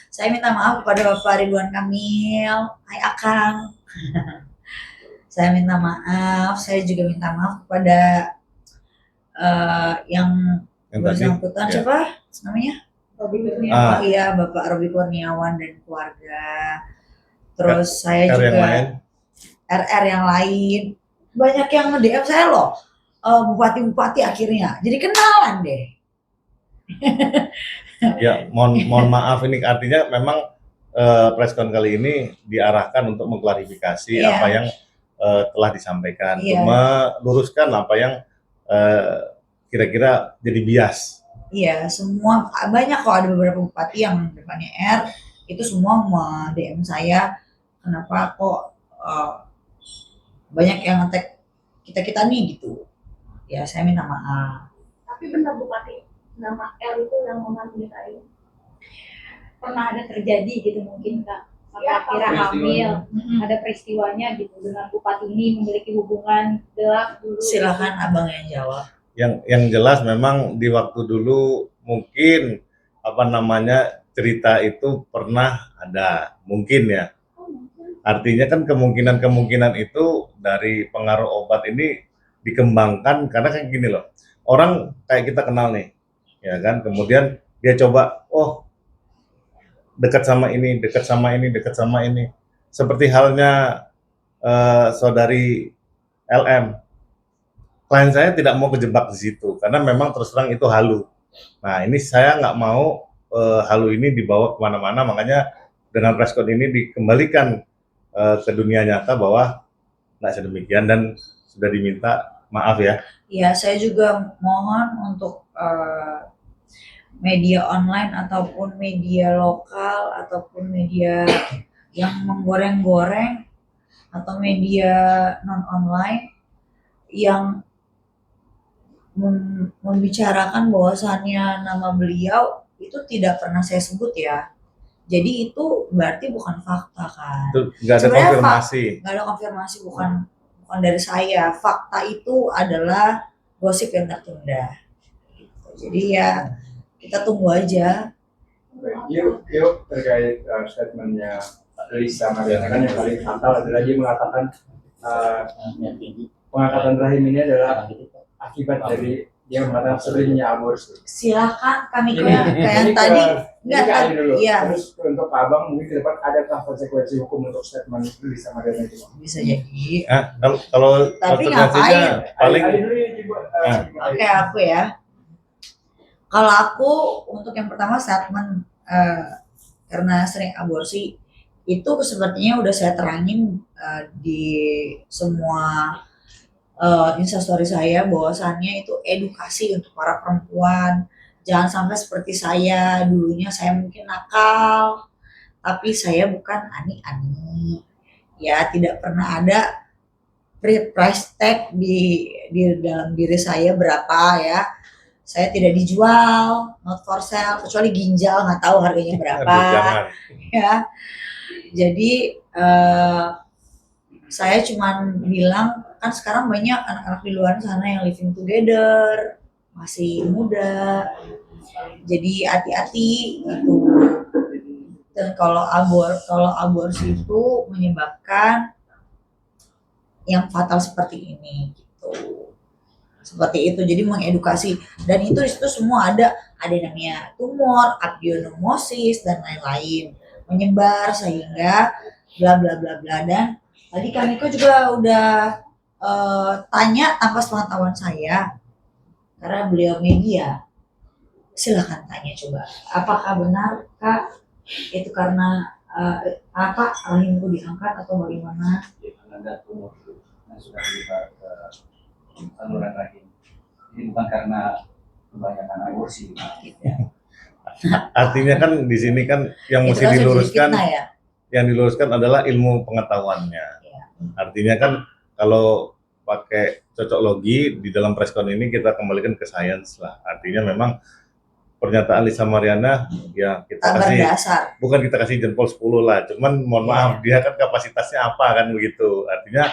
Saya minta maaf kepada Bapak Ridwan Kamil. Hai Akang. Saya minta maaf. Saya juga minta maaf kepada yang bersangkutan ya. Siapa namanya? Robi Kurniawan. Iya, Bapak Robi Kurniawan dan keluarga. Terus saya juga RR yang lain. Banyak yang nge-DM saya loh. Bupati-bupati akhirnya. Jadi kenalan deh. Ya, mohon maaf, ini artinya memang preskon kali ini diarahkan untuk mengklarifikasi apa yang telah disampaikan, meluruskan apa yang kira-kira jadi bias. Iya, semua banyak kok, ada beberapa bupati yang depannya R itu semua DM saya, kenapa kok banyak yang ngetek kita nih gitu. Ya saya minta maaf. Tapi benar bupati nama R itu yang memanggil saya. Pernah ada terjadi gitu mungkin Kak, kira hamil, ada peristiwanya gitu dengan bupati ini memiliki hubungan gelap dulu. Silakan abang yang jawab. Yang jelas memang di waktu dulu mungkin cerita itu pernah ada, mungkin ya. Artinya kan kemungkinan itu dari pengaruh obat ini dikembangkan karena kayak gini loh. Orang kayak kita kenal nih, ya kan, kemudian dia coba, dekat sama ini. Seperti halnya saudari LM. Klien saya tidak mau kejebak di situ karena memang terus terang itu halu. Nah, ini saya nggak mau halu ini dibawa kemana-mana, makanya dengan preskon ini dikembalikan ke dunia nyata bahwa nggak sedemikian dan sudah diminta maaf ya. Iya, saya juga mohon untuk media online ataupun media lokal ataupun media yang menggoreng-goreng atau media non online yang membicarakan bahwasannya nama beliau itu tidak pernah saya sebut ya. Jadi itu berarti bukan fakta kan? Nggak ada konfirmasi. Nggak ada konfirmasi, bukan dari saya. Fakta itu adalah gosip yang tertunda. Jadi ya kita tunggu aja. Yuk terkait statementnya Lisa Mariana kan yang paling fatal adalah dia mengatakan pengangkatan rahim ini adalah akibat dari dia mengatakan seringnya aborsi. Silakan kami kayak tadi. Enggak dulu. Ya. Terus untuk Abang mungkin ke depan adakah konsekuensi hukum untuk statement Lisa Mariana itu? Bisa jadi. Kalau tapi ngapain? Paling. Oke, aku ya. Kalau aku untuk yang pertama statement karena sering aborsi itu sepertinya udah saya terangin di semua instastory saya bahwasannya itu edukasi untuk para perempuan. Jangan sampai seperti saya, dulunya saya mungkin nakal, tapi saya bukan ani-ani. Ya, tidak pernah ada price tag di dalam diri saya berapa ya. Saya tidak dijual, not for sale, kecuali ginjal nggak tahu harganya berapa. Ya, jadi saya cuman bilang kan sekarang banyak anak-anak di luar sana yang living together, masih muda, jadi hati-hati gitu. Dan kalau aborsi itu menyebabkan yang fatal seperti ini gitu. Seperti itu, jadi mengedukasi, dan itu di situ semua ada yang namanya tumor, adenomosis dan lain-lain menyebar sehingga bla bla bla bla. Dan tadi Kamiko juga udah tanya tanpa sepengetahuan saya karena beliau media. Silakan tanya coba, apakah benar Kak itu karena rahimku diangkat atau bagaimana? Ada tumor yang sudah menyebar ke saluran rahim. Ini bukan karena kebanyakan aborsi. Artinya kan di sini kan yang mesti diluruskan, yang diluruskan adalah ilmu pengetahuannya. Ya. Artinya kan kalau pakai cocok logi di dalam preskon ini kita kembalikan ke sains lah. Artinya memang pernyataan Lisa Mariana ya kita kasih dasar. Bukan kita kasih jempol 10 lah, cuman mohon maaf dia kan kapasitasnya apa kan begitu. Artinya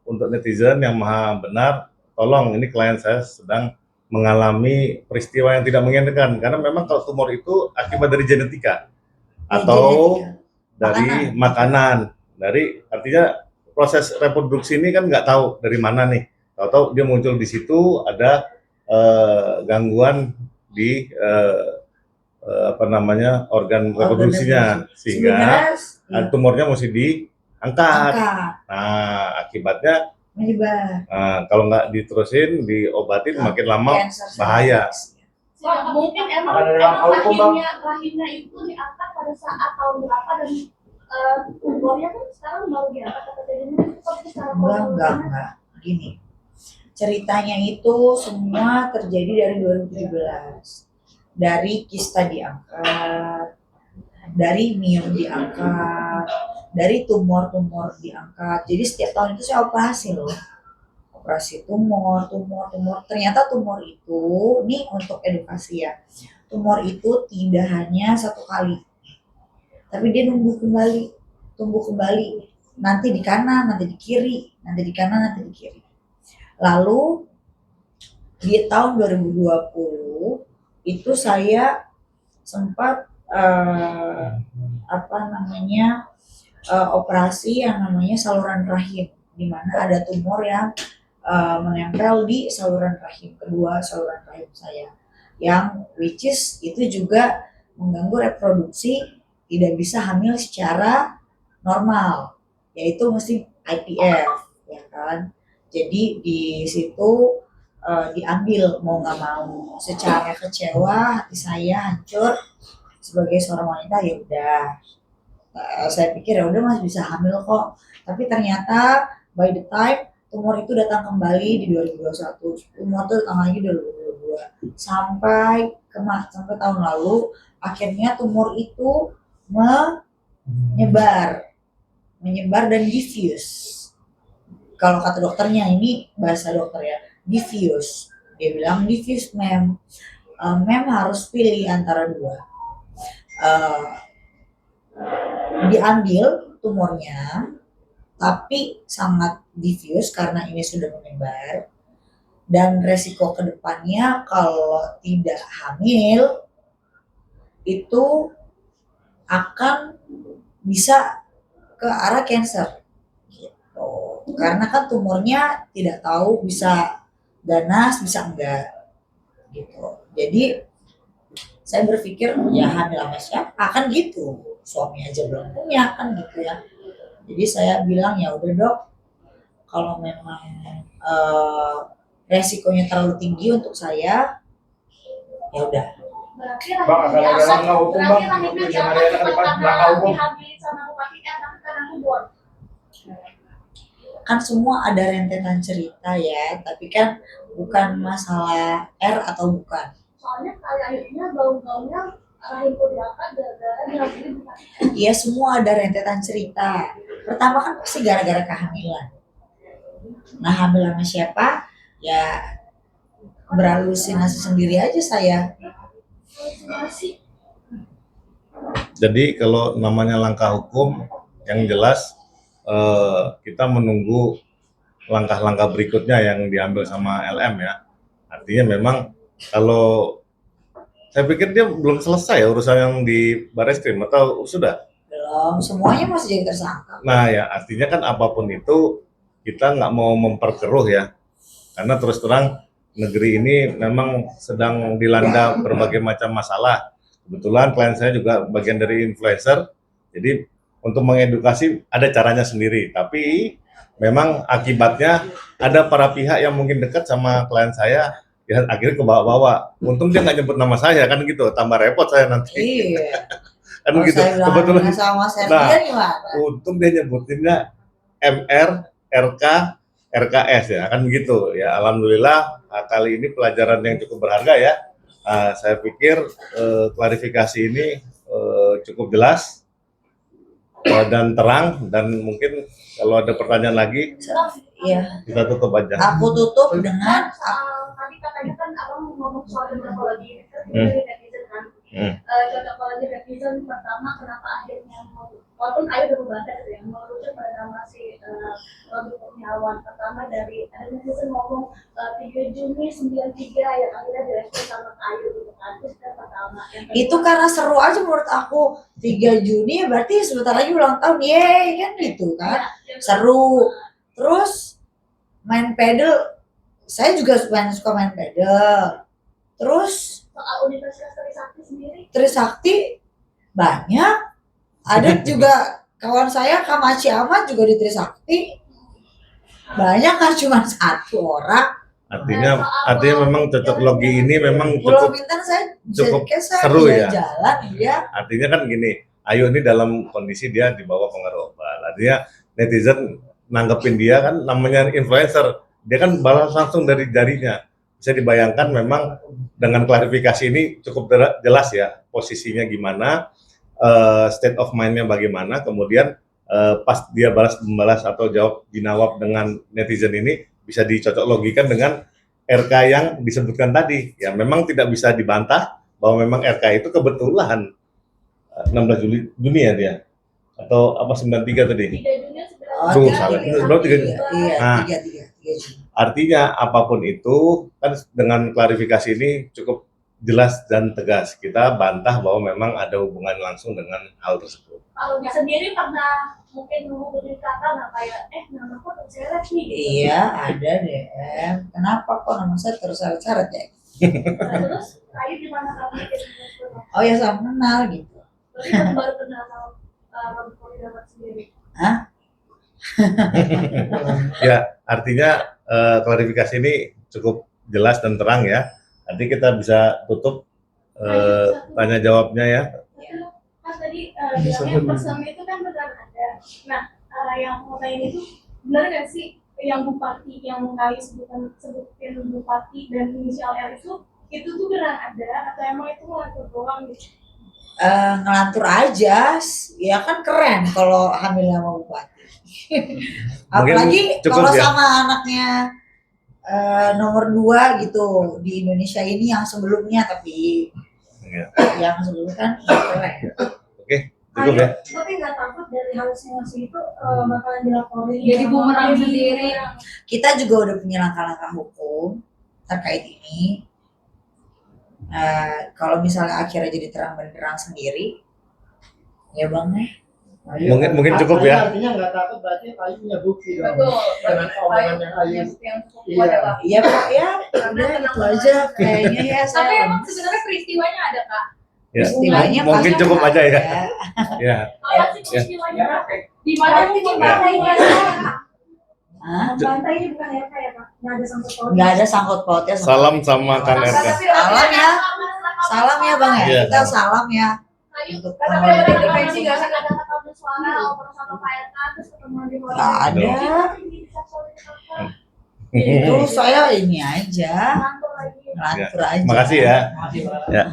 untuk netizen yang maha benar, tolong, ini klien saya sedang mengalami peristiwa yang tidak mengenakan karena memang kalau tumor itu akibat dari genetika. atau genetik ya. dari makanan. Dari artinya proses reproduksi ini kan nggak tahu dari mana nih. Tahu-tahu dia muncul di situ ada gangguan di apa namanya organ reproduksinya sehingga Sebenarnya tumornya mesti diangkat. angkat, Nah, akibatnya menyebar. kalau nggak diterusin, diobatin makin lama Cancer bahaya. cervix. Mungkin emang Ada dalam hukum, Bang. rahimnya itu diangkat pada saat tahun berapa dan tumornya kan sekarang baru diangkat atau secara Enggak. Gini, ceritanya itu semua terjadi dari 2017. Dari kista diangkat, dari miom diangkat, dari tumor-tumor diangkat. Jadi setiap tahun itu saya operasi loh. Operasi tumor. Ternyata tumor itu, ini untuk edukasi ya. Tumor itu tidak hanya satu kali, tapi dia tumbuh kembali. Nanti di kanan, nanti di kiri, nanti di kanan, nanti di kiri. Lalu di tahun 2020 itu saya sempat operasi yang namanya saluran rahim, di mana ada tumor yang menempel di saluran rahim, kedua saluran rahim saya, yang which is itu juga mengganggu reproduksi, tidak bisa hamil secara normal, yaitu mesti IVF, ya kan. Jadi di situ diambil mau nggak mau. Secara kecewa, hati saya hancur sebagai seorang wanita. Ya udah, saya pikir ya udah masih bisa hamil kok, tapi ternyata by the time tumor itu datang kembali di 2021, tumor itu datang lagi di 2022, sampai tahun lalu akhirnya tumor itu menyebar dan diffuse. Kalau kata dokternya, ini bahasa dokter ya, diffuse. Dia bilang diffuse mem harus pilih antara dua. Diambil tumornya, tapi sangat diffuse karena ini sudah menyebar, dan resiko kedepannya kalau tidak hamil itu akan bisa ke arah cancer gitu. Karena kan tumornya tidak tahu bisa ganas bisa enggak gitu. Jadi saya berpikir ya hamil sama siapa kan gitu, suami aja belum punya kan gitu ya. Jadi saya bilang ya udah dok, kalau memang resikonya terlalu tinggi untuk saya, ya udah. Berarti Bang, akan ada langkah hukum, Bang, untuk yang ada ke depan, langkah hukum. Kan semua ada rentetan cerita ya, tapi kan bukan masalah R atau bukan. Soalnya kayaknya bau-baunya rahimku diangkat gara-gara dihamilin. Iya, semua ada rentetan cerita. Pertama kan pasti gara-gara kehamilan. Nah, hamil sama siapa? Ya berhalusinasi sendiri aja saya. Jadi kalau namanya langkah hukum, yang jelas kita menunggu langkah-langkah berikutnya yang diambil sama LM ya. Artinya memang kalau saya pikir dia belum selesai ya urusan yang di Barreskrim, atau sudah? Belum, semuanya masih jadi tersangka. Nah ya, artinya kan apapun itu kita nggak mau memperkeruh ya, karena terus terang negeri ini memang sedang dilanda berbagai macam masalah. Kebetulan klien saya juga bagian dari influencer, jadi untuk mengedukasi ada caranya sendiri, tapi memang akibatnya ada para pihak yang mungkin dekat sama klien saya, ya akhirnya kebawa-bawa. Untung dia nggak nyebut nama saya kan gitu, tambah repot saya nanti. Iya. Kan Kalau gitu. saya Kebetulan. sama Sertian Nah, gimana? untung dia nyebutinnya MR, RK, RKS ya, kan begitu ya. Alhamdulillah kali ini pelajaran yang cukup berharga ya. Saya pikir klarifikasi ini cukup jelas dan terang, dan mungkin kalau ada pertanyaan lagi Iya. kita tutup aja. Aku tutup dengan Tadi katanya kan abang ngomong soal cocokologi netizen kan. Cocokologi netizen pertama kenapa akhirnya walaupun Ayu udah membantah gitu ya, merujuk pada nama si produknya pengetahuan pertama dari ada netizen ngomong 3 Juni 93 yang akhirnya direspon sama Ayu gitu kan. Terus yang pertama yang kedua, Itu karena seru aja menurut aku. 3 Juni ya berarti sebentar lagi ulang tahun. Yeay kan gitu kan. yang Seru. Terus main pedal, saya juga suka main pedal. Terus soal Universitas Trisakti sendiri Trisakti banyak. Ada juga kawan saya Kamachi Ahmad juga di Trisakti. Banyak kan cuma satu orang. Artinya memang cocok logi ini memang Pulau cukup Bintan saya cukup kayak saya seru ya. jalan ya. Artinya kan gini, Ayu ini dalam kondisi dia di bawah pengaruh obat. Artinya netizen nanggepin dia kan namanya influencer. Dia kan balas langsung dari jarinya. Bisa dibayangkan memang dengan klarifikasi ini cukup jelas ya posisinya gimana, state of mind-nya bagaimana, kemudian pas dia membalas atau jawab jinawab dengan netizen ini bisa dicocok logikan dengan RK yang disebutkan tadi. Ya memang tidak bisa dibantah bahwa memang RK itu kebetulan 16 Juni ya dia atau apa 93 tadi. 3 Juni Oh, Duh, sebenarnya salah. tiga Berarti Juni. Iya, Nah. 3 Juni. Artinya apapun itu kan dengan klarifikasi ini cukup jelas dan tegas. Kita bantah bahwa memang ada hubungan langsung dengan hal tersebut. Kalau dia sendiri pernah mungkin menghubungi kakak nggak kayak nama aku terseret nih gitu. Iya, ada DM. Kenapa kok nama saya terus syarat ya? Nah, terus Ayu gimana kamu bikin respon? Oh ya, saya kenal gitu. Berarti kamu baru kenal sama Robi Damat sendiri. Ya, artinya klarifikasi ini cukup jelas dan terang ya. Nanti kita bisa tutup tanya jawabnya ya. Mas tadi bilangnya person itu kan benar ada. Nah, yang mau tanya itu benar nggak sih yang bupati yang Kayu sebutin bupati dan inisial R itu tuh benar ada atau emang itu ngatur doang gitu? Ngelantur aja, ya kan keren kalau hamil sama bupati. Apalagi cukup kalau ya. sama anaknya nomor 2 gitu di Indonesia ini yang sebelumnya, tapi Ya. yang sebelumnya kan keren. Oke, cukup ya. Tapi nggak takut dari halusinasi itu bakalan dilaporin Jadi sama bumerang orang sendiri. Kita juga udah punya langkah-langkah hukum terkait ini. Kalau misalnya akhirnya jadi terang benderang sendiri, ya bang, Mungkin cukup ya. Artinya nggak takut berarti Ayu punya bukti dong. Betul. Dengan omongan yang Ayu. Yang cukup kuat ya, Pak. iya pak ya, udah itu aja kayaknya ya. Tapi Saya emang sebenarnya peristiwanya ada, Kak. Ya. istilahnya Mungkin pasti cukup aja ya. ada. Ya. Apa sih peristiwanya? Di mana Berarti mungkin membantainya Hah? membantainya bukan RK ya Pak? Nggak ada sangkut pautnya. Nggak ada sangkut pautnya sama Salam sama Kang RK. Salam ya. Salam ya bang ya, Iya, kita salam. salam ya. Ayo, Untuk tapi teman ada kita. intervensi nggak ada kabel suara, oper sama Pak RK, terus ketemu di luar. Nggak ada. Itu saya ini aja, Ngantor lagi. ngatur aja. Makasih ya. Makasih, Pak. Ya.